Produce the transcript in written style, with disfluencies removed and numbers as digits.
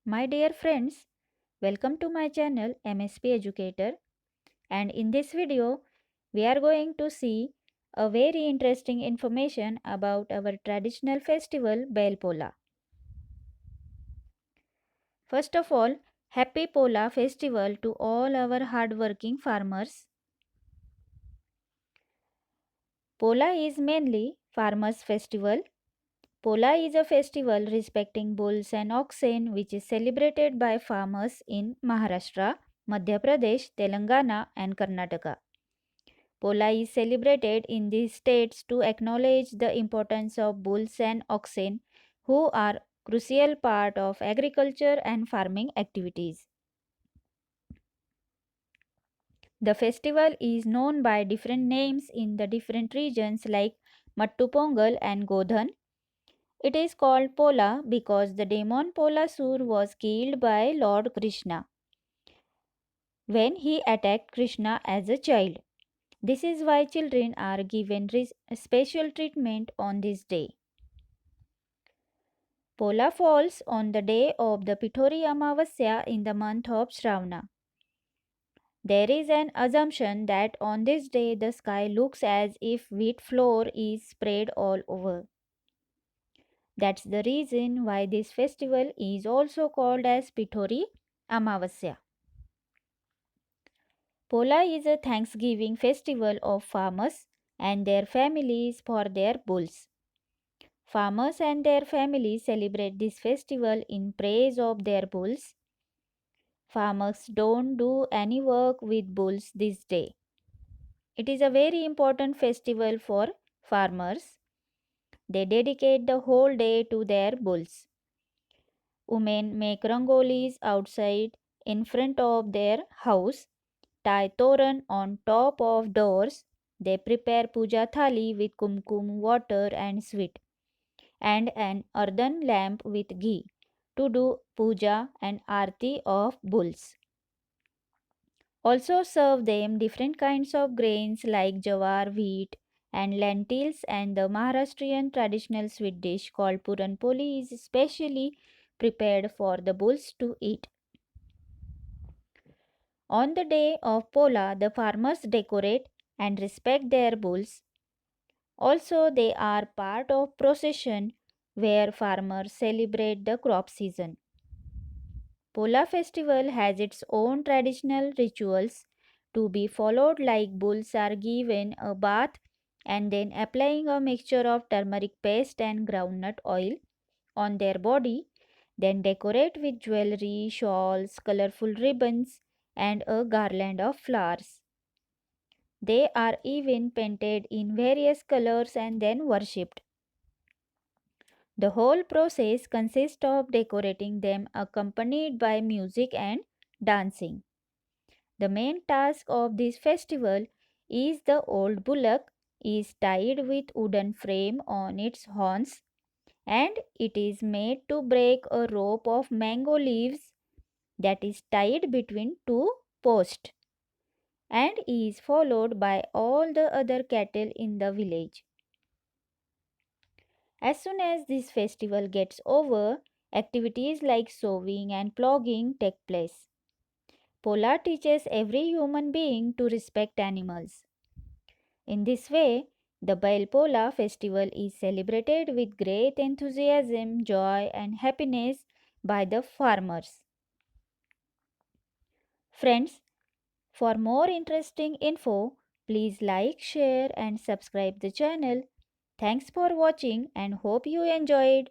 My dear friends, welcome to my channel MSP Educator, and in this video we are going to see a very interesting information about our traditional festival Bel Pola. First of all, happy Pola festival to all our hardworking farmers. Pola is mainly farmers festival. Pola is a festival respecting bulls and oxen which is celebrated by farmers in Maharashtra, Madhya Pradesh, Telangana and Karnataka. Pola is celebrated in these states to acknowledge the importance of bulls and oxen who are crucial part of agriculture and farming activities. The festival is known by different names in the different regions like Mattu Pongal and Godhan. It is called Pola because the demon Polasur was killed by Lord Krishna when he attacked Krishna as a child. This is why children are given special treatment on this day. Pola falls on the day of the Pithori Amavasya in the month of Shravana. There is an assumption that on this day the sky looks as if wheat flour is spread all over. That's the reason why this festival is also called as Pithori Amavasya. Pola is a Thanksgiving festival of farmers and their families for their bulls. Farmers and their families celebrate this festival in praise of their bulls. Farmers don't do any work with bulls this day. It is a very important festival for farmers. They dedicate the whole day to their bulls. Women make rangolis outside in front of their house, tie toran on top of doors. They prepare puja thali with kumkum, water and sweet, and an earthen lamp with ghee to do puja and arti of bulls. Also serve them different kinds of grains like jawar, wheat, and lentils, and the Maharashtrian traditional sweet dish called Puran Poli is specially prepared for the bulls to eat. On the day of Pola, the farmers decorate and respect their bulls. Also, they are part of procession where farmers celebrate the crop season. Pola festival has its own traditional rituals to be followed like bulls are given a bath and then applying a mixture of turmeric paste and groundnut oil on their body, then decorate with jewelry, shawls, colorful ribbons and a garland of flowers. They are even painted in various colors and then worshipped. The whole process consists of decorating them accompanied by music and dancing. The main task of this festival is the old bullock is tied with wooden frame on its horns and it is made to break a rope of mango leaves that is tied between two posts and is followed by all the other cattle in the village. As soon as this festival gets over, activities like sowing and ploughing take place. Pola teaches every human being to respect animals. In this way, the Bail Pola festival is celebrated with great enthusiasm, joy, and happiness by the farmers. Friends, for more interesting info, please like, share, and subscribe the channel. Thanks for watching and hope you enjoyed.